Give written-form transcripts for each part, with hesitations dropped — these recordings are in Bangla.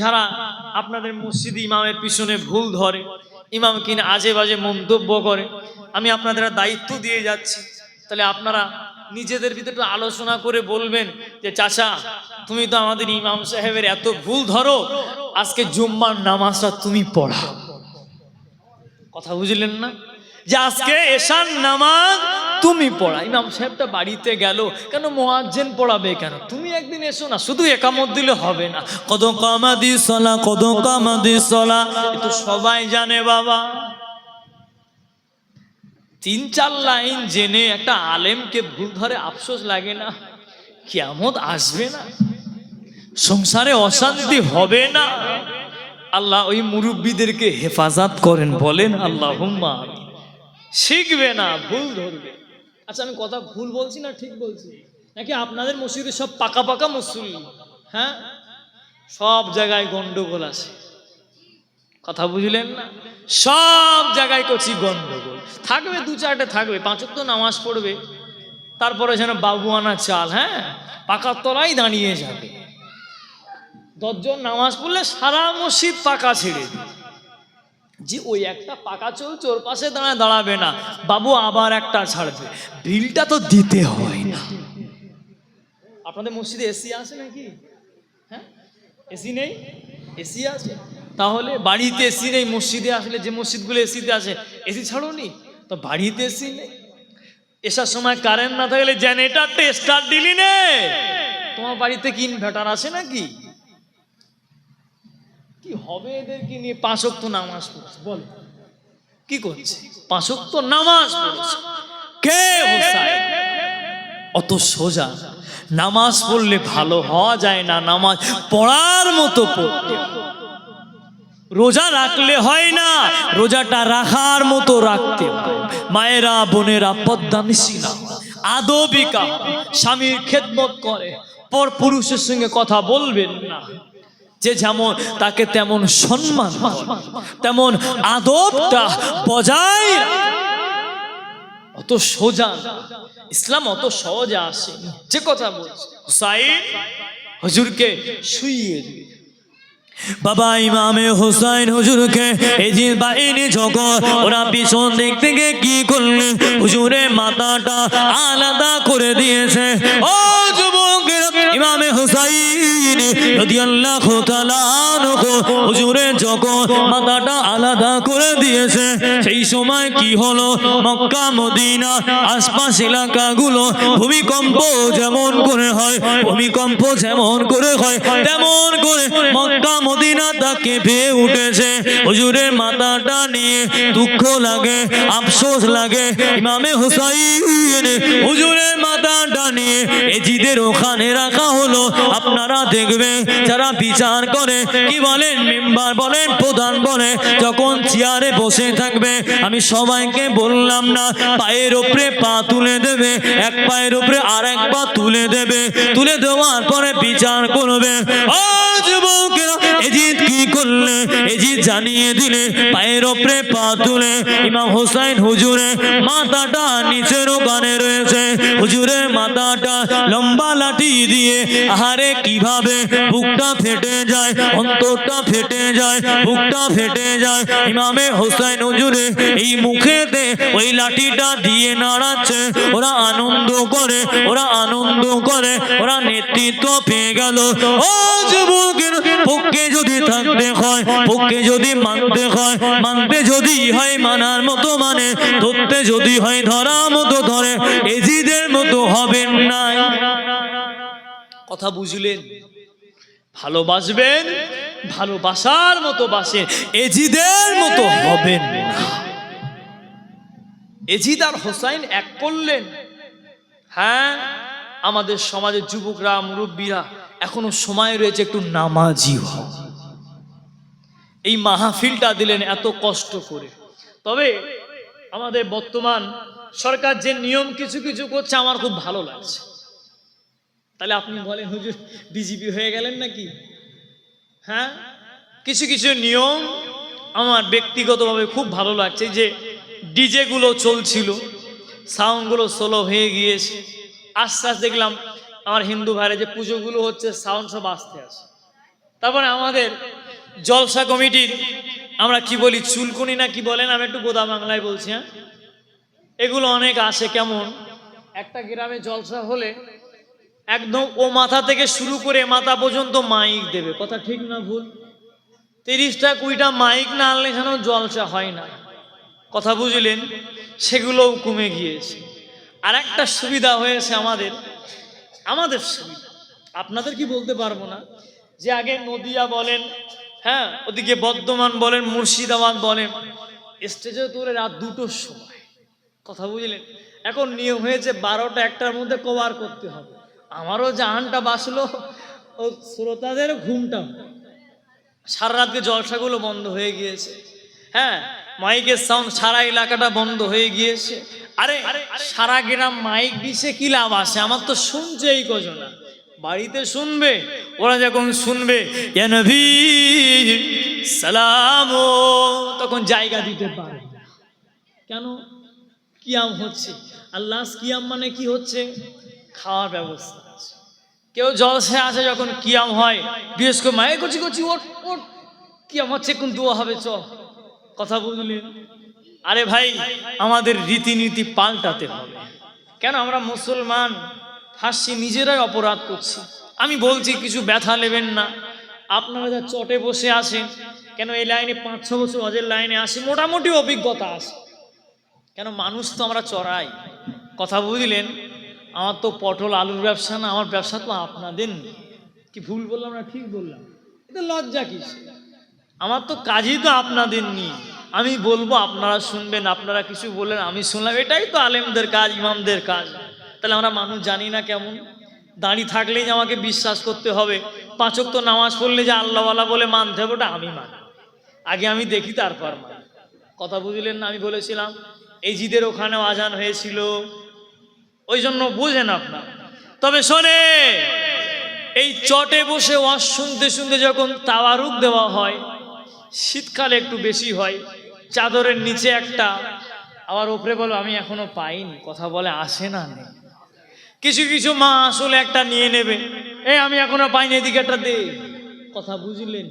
যারা আপনাদের মসজিদ ইমামের পিছনে ভুল ধরে, ইমাম কিনা আজে বাজে মন্তব্য করে, আমি আপনাদের দায়িত্ব দিয়ে যাচ্ছি, তাহলে আপনারা নিজেদের ভিতরে একটু আলোচনা করে বলবেন যে চাচা তুমি তো আমাদের ইমাম সাহেবের এত ভুল ধরো, আজকে জুম্মার নামাজটা তুমি পড়াও। কথা বুঝলেন না? যে আজকে এশার নামাজ তুমি পড়া। ইমাম সাহেবটা বাড়িতে গেল, কেন মুয়াজ্জিন পড়াবে কেন? তুমি একদিন এসো না, শুধু একামত দিলে হবে না। কদ কামাদি সলা, কদ কামাদি সলা, তো সবাই জানে বাবা। 3-4 লাইন জেনে একটা আলেমকে ভুল ধরে আফসোস লাগে না? কিয়ামত আসবে না? সংসারে অশান্তি হবে না? আল্লাহ ওই মুরব্বীদেরকে হেফাজত করেন, বলেন আল্লাহুম্মা আমিন। শিখবে না, ভুল ধরবে। আচ্ছা, আমি কথা ভুল বলছি না ঠিক বলছি? নাকি আপনাদের মসজিদে সব পাকা পাকা মুসল্লি? হ্যাঁ, সব জায়গায় গন্ডগোল আছে। কথা বুঝলেন না? সব জায়গায় কচি গন্ডগোল থাকবে, 2-4টে থাকবে, 5 ওয়াক্ত নামাজ পড়বে, তারপরে যেন বাবুয়ানা চাল, হ্যাঁ, পাকার তলায় দাঁড়িয়ে যাবে। 10 জন নামাজ পড়লে সারা মসজিদ পাকা ছেড়ে দিবে। যে ওই একটা পাকা চলছে, ওর পাশে দাঁড়াবে না, বাবু আবার একটা ছাড়বে, বিলটা তো দিতে হয় না। আপনাদের মসজিদে এসি আছে নাকি? হ্যাঁ, এসি নেই? এসি আছে, তাহলে বাড়িতে এসি নেই, মসজিদে আসলে যে মসজিদগুলো এসিতে আছে, এসি ছাড়োনি তো বাড়িতে এসি নেই। এসার সময় কারেন্ট না থাকলে জেনারেটরটা স্টার্ট দিলি নে। তোমার বাড়িতে কি ইনভার্টার আছে নাকি? কি হবে এদেরকে নিয়ে? 5 ওয়াক্ত নামাজ পড়ছে, বল কি করছে? 5 ওয়াক্ত নামাজ পড়ছে। কে হোসাইন? অত সোজা নামাজ পড়লে ভালো হওয়া যায় না, নামাজ পড়ার মতো পড়তে। রোজা রাখলে হয় না, রোজাটা রাখার মতো রাখতে হয়। মায়েরা বোনেরা, পদ্মা নিশিনা আদবিকা, স্বামীর খেদমত করে, পর পুরুষের সঙ্গে কথা বলবেন না। যে যেমন তাকে তেমন সম্মান, তেমন আদবটা বজায়। অত সোজা ইসলাম, অত সহজে আসে। যে কথা বলছে হুসাইন হুজুরকে শুইয়ে দিয়ে, বাবা ইমামে হুসাইন হুজুরকে এই যে বাহিনী যখন ওরা পিছন দিক থেকে কি করলেন, হুজুরের মাথাটা আলাদা করে দিয়েছে। ও যুবকেরা, ইমামে হুসাইন রাদিয়াল্লাহু তাআলা আনহু হুজুরের যখন মাথাটা আলাদা করে দিয়েছে, সেই সময় কি হলো, মক্কা মদিনা আশপাশ এলাকাগুলো ভূমিকম্প যেমন করে হয়, ভূমিকম্প যেমন করে হয়, তেমন করে মক্কা মদিনা তাকে ভেয়ে উঠেছে। হুজুরের মাথাটা নিয়ে দুঃখ লাগে, আফসোস লাগে। ইমামে হুসাইন হুজুরের মাথাটা নিয়ে এজিদের ওখানে রাখা হলো। আপনারা দেখবেন যারা বিচার করে কি বলেন, মেম্বার বলেন, প্রধান বলে, যখন চেয়ারে বসে থাকবে, আমি সবাইকে বললাম না, পায়ের উপরে পা তুলে দেবে, এক পায়ের উপরে আর এক পা তুলে দেবে, তুলে দেওয়ার পরে বিচার করবে। ও যুবকেরা, এজিদ কি করলে? এজিদ জানিয়ে দিলে, পায়ের উপরে পা তুলে ইমাম হুসাইন হুজুরের মাথাটা নিচের ওখানে রয়েছে। হুজুরের মাথাটা লম্বা লাঠি দিয়ে, আহারে কিভাবে বুকটা ফেটে যায়, অন্তরটা ফেটে যায়, বুকটা ফেটে যায়। ইমামে হুসাইন হুজুরে এই মুখেতে ওই লাঠিটা দিয়ে নাড়াচ্ছে। ওরা আনন্দ করে, ওরা আনন্দ করে, ওরা নেতৃত্ব পেয়ে গেল। ও যুবকের, পক্ষে যদি থাকতে হয়, পক্ষে যদি মানতে হয়, মানতে যদি হয় মানার মতো মানে, ধরতে যদি হয় ধরার মতো ধরে, এজিদের মতো হবেন না। কথা বুঝলেন? ভালোবাসবেন, ভালোবাসার মতো বাসেন, এজিদের মতো হবেন না। এজিদ আর হোসাইন এক করলেন। হ্যাঁ, আমাদের সমাজের যুবকরা, মুরব্বীরা এখনো সময় রয়েছে, একটু নামাজি হও। এই মাহফিলটা দিলেন এত কষ্ট করে। তবে আমাদের বর্তমান সরকার যে নিয়ম কিছু কিছু করছে, আমার খুব ভালো লাগছে। তাহলে আপনি বলেন হুজুর বিজেপি হয়ে গেলেন নাকি? হ্যাঁ, কিছু কিছু নিয়ম আমার ব্যক্তিগতভাবে খুব ভালো লাগছে। যে ডিজে গুলো চলছিল, সাউন্ডগুলো স্লো হয়ে গিয়েছে, আস্তে আস্তে দেখলাম আমার হিন্দু ভাইরা যে পুজোগুলো হচ্ছে, সাউন্ড সব আস্তে আসে। তারপরে আমাদের জলসা কমিটির আমরা কি বলি চুলকুনি না কি বলেন, আমি একটু গোদা বাংলায় বলছি, হ্যাঁ, এগুলো অনেক আসে। কেমন, একটা গ্রামে জলসা হলে একদম ও মাথা থেকে শুরু করে মাথা পর্যন্ত মাইক দেবে, কথা ঠিক না ভুল? 30টা 20টা মাইক না আনলে যেন জলসা হয় না, কথা বুঝলেন? সেগুলোও কমে গিয়েছে। আর একটা সুবিধা হয়েছে আমাদের সুবিধা, আপনাদের কি বলতে পারবো না, যে আগে নদিয়া বলেন, হ্যাঁ, ওদিকে বর্ধমান বলেন, মুর্শিদাবাদ বলেন, স্টেজে তোলে রাত 2টোর সময়, কথা বুঝলেন? এখন নিয়ম হয়েছে 12টা 1টার মধ্যে কভার করতে হবে। আমারও জাহানটা বাঁচলো, ও শ্রোতাদের ঘুমটা, সারা রাতকে জলসাগুলো বন্ধ হয়ে গিয়েছে, হ্যাঁ, মাইকের সাউন্ড সারা এলাকাটা বন্ধ হয়ে গিয়েছে। আরে সারা গ্রাম মাইক দিছে, কি লাভ আছে? আমার তো শুনছে এই কজনা, বাড়িতে শুনবে, ওরা যখন শুনবে ইয়া নবী সালাম, তখন জায়গা দিতে পারে। কেন? কিয়াম হচ্ছে, আল্লাহ কিয়াম মানে কি হচ্ছে? খাওয়ার ব্যবস্থা আছে। কেউ জলসে আসে, যখন কিয়াম হয়, বিশেষ করে মায়ে কচি কচি ওট ওট, কিয়াম হচ্ছে, কোন দোয়া হবে, চ, কথা বুঝলেন? আরে ভাই, আমাদের রীতিনীতি পাল্টাতে হবে। কেন? আমরা মুসলমান, হাসছি, নিজেরাই অপরাধ করছি। আমি বলছি কিছু ব্যথা নেবেন না। আপনারা যা চটে বসে আছেন, কেন এই লাইনে 5-6 বছর হজের লাইনে আসি, মোটামুটি অভিজ্ঞতা আছে। কেন? মানুষ তো আমরা চড়াই, কথা বুঝলেন? আমার তো পটল আলুর ব্যবসা না, আমার ব্যবসা তো আপনাদের নিয়ে। কি ভুল বললাম না ঠিক বললাম? এটা লজ্জা কিসে? আমার তো কাজই তো আপনাদের নিয়ে। আমি বলবো, আপনারা শুনবেন, আপনারা কিছু বললেন, আমি শুনলাম, এটাই তো আলেমদের কাজ, ইমামদের কাজ। তাহলে আমরা মানুষ জানি না কেমন? দাঁড়িয়ে থাকলেই যে আমাকে বিশ্বাস করতে হবে, 5 ওয়াক্ত নামাজ পড়লে যে আল্লাহওয়ালা বলে মানতে হবে, ওটা আমি মানি। আগে আমি দেখি, তারপর মানি, কথা বুঝলেন না? আমি বলেছিলাম এই জিদের ওখানেও আজান হয়েছিল, ওই জন্য বুঝেন আপনার। তবে শোনে, এই চটে বসে ওয়াজ শুনতে শুনতে যখন তাওয়ারুক দেওয়া হয়, শীতকালে একটু বেশি হয়, চাদরের নিচে একটা, আবার ওপরে বলো আমি এখনো পাইনি, কথা বলে আসে না নেই। কিছু কিছু মা আসলে একটা নিয়ে নেবে, এই আমি এখনো পাইনি, এদিকে একটা দে, কথা বুঝলেন?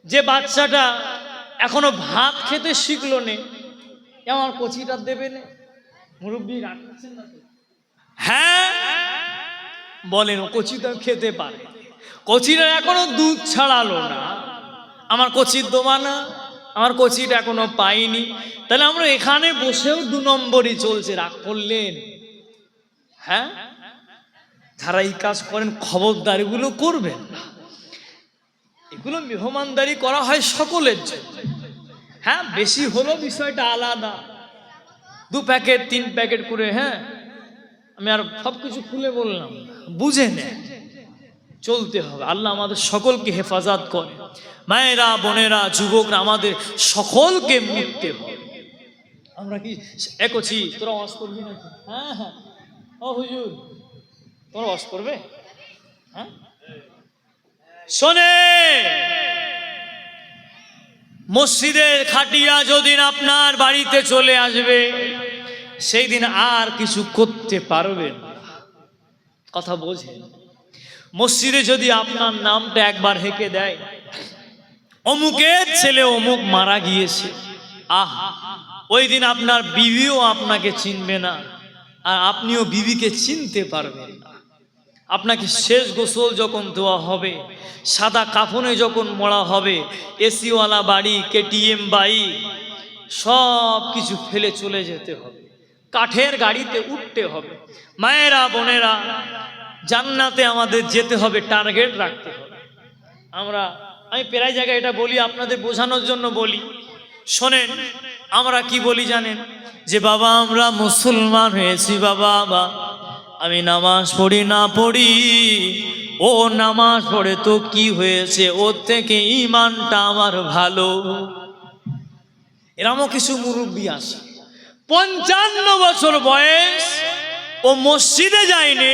যে বাচ্চাটা এখনো ভাত খেতে শিখলো নে, আমার কচিটা দেবে না, মুরব্বী রাখছেন না তো? হ্যাঁ বলেন, কচিটা খেতে পারে, কচিটা এখনো দুধ ছাড়ালো না, আমার কচির দোয়া না, আমার কচিটা এখনো পাইনি। তাহলে আমরা এখানে বসেও 2 নম্বরই চলছে, রাগ করলেন? হ্যাঁ, যারা এই কাজ করেন খবরদারিগুলো করবেন না। এগুলো মেহমানদারি করা হয় সকলের জন্য, হ্যাঁ, বেশি হলো বিষয়টা আলাদা, 2 প্যাকেট 3 প্যাকেট করে, হ্যাঁ, আমি আর সবকিছু খুলে বললাম, বুঝে নেন, চলতে হবে। আল্লাহ আমাদের সকলকে হেফাজত করে, মায়েরা, বোনেরা, যুবকরা, আমাদের সকলকে মুক্তি হবে। আমরা কি একছি? তোরা ওয়াজ করবি নাকি? হ্যাঁ হ্যাঁ, ও হুজুর, তোরা ওয়াজ করবে? হ্যাঁ, শোনে, মসজিদের খাটিয়া যেদিন আপনার বাড়িতে চলে আসবে, সেই দিন আর কিছু করতে পারবেন না, কথা বোঝেন? মসজিদে যদি আপনার নামটা একবার হেঁকে দেয়, অমুকের ছেলে অমুক মারা গিয়েছে, আহা, ওই দিন আপনার বিবিও আপনাকে চিনবে না, আর আপনিও বিবিকে চিনতে পারবেন না। আপনাকে শেষ গোসল যখন দেওয়া হবে, সাদা কাফনে যখন মোড়া হবে, এসিওয়ালা বাড়ি, কেটিএম বাইক, সব কিছু ফেলে চলে যেতে হবে, কাঠের গাড়িতে উঠতে হবে। মায়েরা, বোনেরা, জান্নাতে আমাদের যেতে হবে, টার্গেট রাখতে হবে। আমি প্রায় জায়গায় এটা বলি, আপনাদের বোঝানোর জন্য বলি, শোনেন, আমরা কি বলি জানেন? যে বাবা আমরা মুসলমান হয়েছি, বাবা আমি নামাজ পড়ি না পড়ি, ও নামাজ পড়ে তো কি হয়েছে, ওর থেকে ঈমানটা আমার ভালো। এরকমও কিছু মুরব্বী আছে, 55 বছর বয়স, ও মসজিদে যায়নি,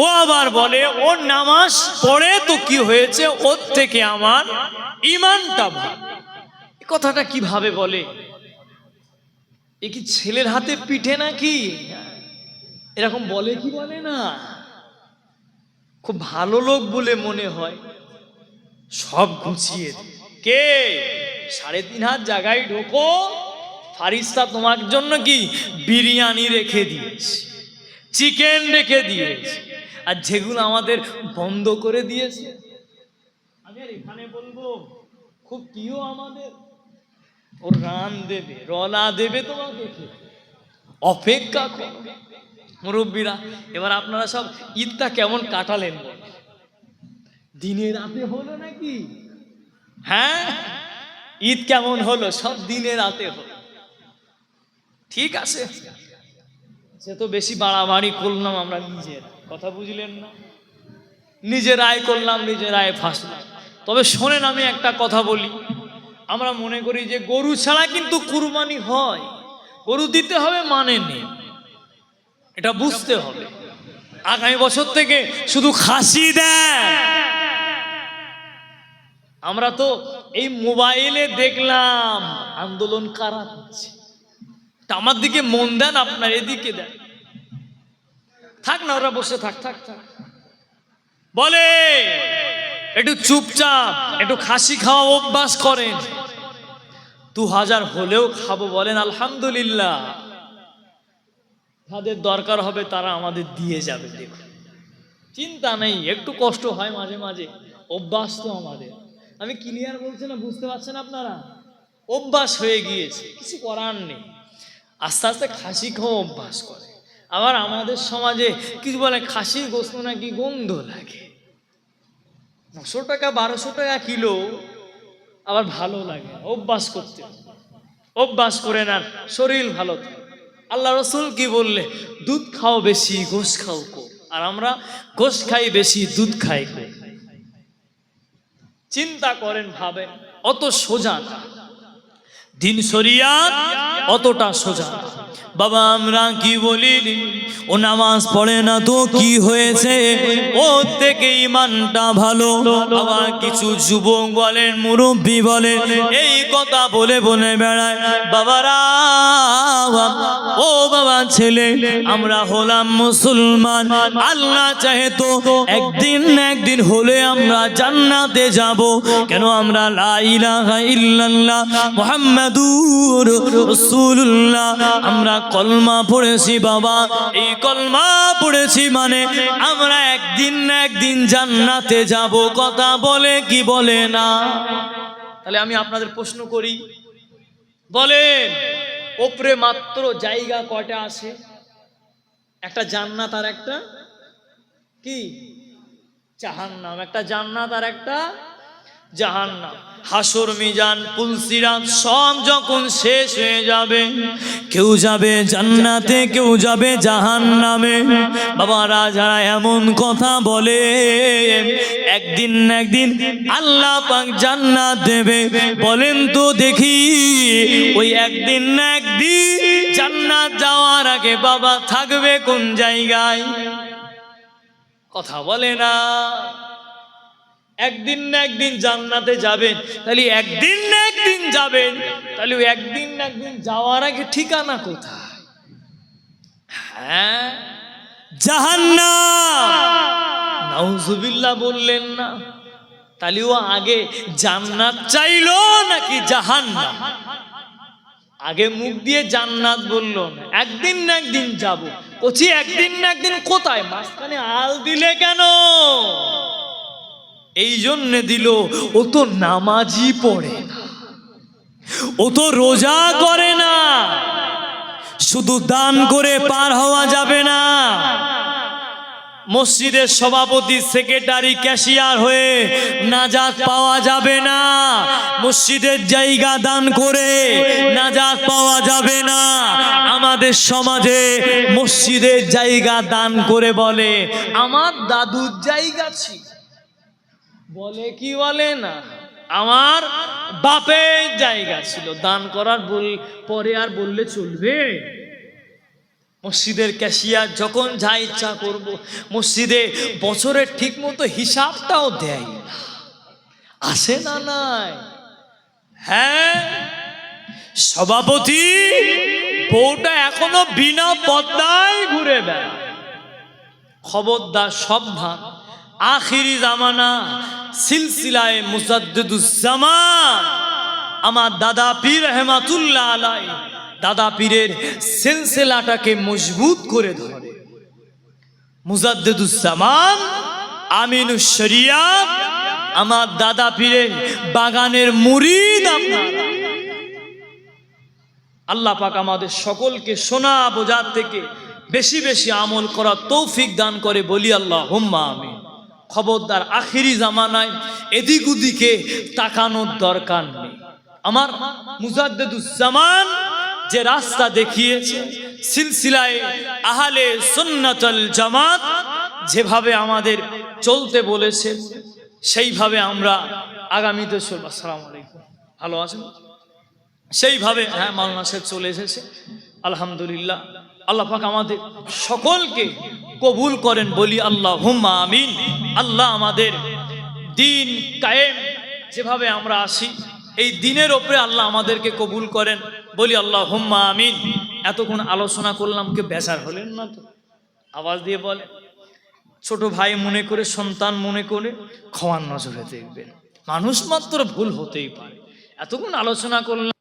ও আবার বলে ও নামাজ পড়ে তো কি হয়েছে, ওর থেকে আমার ঈমানটা ভালো। এই কথাটা কিভাবে বলে? এ কি ছেলের হাতে পিঠে নাকি? এরকম বলে কি বলে না? খুব ভালো লোক বলে মনে হয়। সব গুছিয়ে দে। কে? 3.5 হাত জায়গায় ঢোকো, ফারিস্তা তোমার জন্য কি বিরিয়ানি রেখে দিয়েছে, চিকেন রেখে দিয়েছে। আর যেগুলো আমাদের বন্ধ করে দিয়েছে, আমি আর এখানে বলবো, খুব প্রিয় আমাদের, ও রান দেবে, রলা দেবে তোমাকে, অপেক্ষা করো মুরব্বীরা। এবার আপনারা সব ঈদটা কেমন কাটালেন? দিনে রাতে হলো নাকি? হ্যাঁ, ঈদ কেমন হলো? সব দিনে রাতে হলো। ঠিক আছে, সে তো বেশি বাড়াবাড়ি করলাম আমরা নিজের, কথা বুঝলেন না? নিজেরাই করলাম, নিজেরাই ফাঁসলাম। তবে শোনেন, আমি একটা কথা বলি, আমরা মনে করি যে গরু ছাড়া কিন্তু কুরবানি হয়, গরু দিতে হবে মানে নেই, এটা বুঝতে হবে। আগামী বছর থেকে শুধু খাসি দেন। আমরা তো এই মোবাইলে দেখলাম আন্দোলন কারা হচ্ছে, আমার দিকে মন দেন, আপনার এদিকে দেন। থাক না, ওরা বসে থাক থাক থাক, বলে একটু চুপচাপ একটু খাসি খাওয়া অভ্যাস করেন। 2000 হলেও খাবো, বলেন আলহামদুলিল্লাহ। যাদের দরকার হবে তারা আমাদের দিয়ে যাবে, দেখুন, চিন্তা নেই। একটু কষ্ট হয় মাঝে মাঝে, অভ্যাস তো আমাদের। আমি ক্লিয়ার বলছি না, বুঝতে পারছেন আপনারা? অভ্যাস হয়ে গিয়েছে, কিছু করার নেই। আস্তে আস্তে খাসি খাওয়া অভ্যাস করে। আবার আমাদের সমাজে কিছু বলে খাসির গোশত নাকি গন্ধ লাগে, 900 টাকা 1200 টাকা কিলো, আবার ভালো লাগে। অভ্যাস করতে, অভ্যাস করে নেন, শরীর ভালো থাকে। আল্লাহ রসুল কি বললে? দুধ খাও বেশি, গোশ খাও কম। আর আমরা গোশ খাই বেশি, দুধ খাই কম। চিন্তা করেন, ভাবেন, অত সোজা না দিন, শরিয়াত অতটা সোজা। বাবা আমরা কি বলি, ও নামাজ পড়ে না তো কি হয়েছে, ও থেকে ইমানটা ভালো। আবার কিছু যুবক বলেন, মুরব্বী বলেন, এই কথা বলে বলে বেড়ায়, বাবারা, ও বাবা ছেলে, আমরা হলাম মুসলমান, আল্লাহ চাহে তো একদিন না একদিন হলে আমরা জান্নাতে যাব। কেন? আমরা লা ইলাহা ইল্লাল্লাহ মুহাম্মাদুর রাসূলুল্লাহ, আমরা কলমা পড়েছি বাবা। এই কলমা পড়েছি মানে আমরা একদিন না একদিন জান্নাতে যাব, কথা বলে কি বলে না? তাহলে আমি আপনাদের প্রশ্ন করি, বলেন ওপরে মাত্র জায়গা কয়টা আছে? একটা জান্নাত আর একটা কি জাহান্নাম, একটা জান্নাত আর একটা জাহান্নাম। হাসর মিজান পুলসিরাত সব যখন শেষ হয়ে যাবে, কেউ যাবে জান্নাতে, কেউ যাবে জাহান্নামে। বাবারা, যারা এমন কথা বলে একদিন না একদিন আল্লাহ পাক জান্নাত দেবে, বলেন তো দেখি, ওই একদিন না একদিন জান্নাত যাওয়ার আগে বাবা থাকবে কোন জায়গায়? কথা বলে না। একদিন না একদিন জান্নাতে যাবেন, তাহলে একদিন না একদিন যাবেন, তাহলে ওই একদিন না একদিন যাওয়ার আগে ঠিকানা কোথায়? হ্যাঁ, জাহান্নাম। নাউজুবিল্লাহ বললেন না? তাহলে ও আগে জান্নাত চাইলো নাকি জাহান্নাম? আগে মুখ দিয়ে জান্নাত বললো না, একদিন না একদিন যাব। কচি একদিন না একদিন কোথায়? মাঝখানে আল দিলে কেন? এই জন্যে দিল, ও তো নামাজই পড়ে না, ও তো রোজা করে না। শুধু দান করে পার হওয়া যাবে না। মসজিদের সভাপতি, সেক্রেটারি, ক্যাশিয়ার হয়ে নাজাত পাওয়া যাবে না। মসজিদের জায়গা দান করে নাজাত পাওয়া যাবে না। আমাদের সমাজে মসজিদের জায়গা দান করে বলে আমার দাদুর জায়গা ছিল, বলে কি বলে না, আমার বাপের জায়গা ছিল। দান করার পরে আর বললে চলবে? মসজিদের ক্যাশিয়ার যখন যা ইচ্ছা করব, মসজিদে বছরের ঠিক মতো হিসাবটাও দেয় না, আসে না? নাই? হ্যাঁ, সভাপতি বউটা এখনো বিনা পর্দায় ঘুরে বেড়ায়। খবরদার, সাবধান, আখিরি জামানা, সিলসিলায়ে মুজাদ্দিদুজ্জামান আমার দাদা পীর রহমাতুল্লাহ আলাইহি দাদা পীরের সিলসিলাটাকে মজবুত করে ধরে। মুজাদ্দিদুজ্জামান আমিনুশ শরিয়াত আমার দাদা পীরের বাগানের মুরিদ আপনারা। আল্লাহ পাক আমাদের সকলকে শোনা বোঝার থেকে বেশি বেশি আমল করার তৌফিক দান করে বলি আল্লাহুম্মা আমিন। খবরদার আখিরি জামানায় এদিক ওদিকে তাকানোর দরকার নেই। আমার মুজাদ্দিদুজ্জামান যে রাস্তা দেখিয়েছে, সিলসিলায়ে আহলে সুন্নাতুল জামাত যেভাবে আমাদের চলতে বলেছে সেইভাবে আমরা আগামীতে চলব। আসসালামু আলাইকুম, ভালো আছেন? সেইভাবে হ্যাঁ মাওলানা সাহেব চলে এসেছে, আলহামদুলিল্লাহ। আল্লাহ পাক আমাদের সকলকে কবুল করেন বলি আল্লাহুম্মা আমিন। আল্লাহ আমাদের দিন কায়েম যেভাবে আমরা আসি এই দিনের ওপরে আল্লাহ আমাদেরকে কবুল করেন বলি আল্লাহুম্মা আমিন। এতক্ষণ আলোচনা করলাম, কে বেজার হলেন না তো? আওয়াজ দিয়ে বলে, ছোট ভাই মনে করে, সন্তান মনে করে ক্ষমার নজরে দেখবেন। মানুষ মাত্র ভুল হতেই পারে। এতক্ষণ আলোচনা করলাম।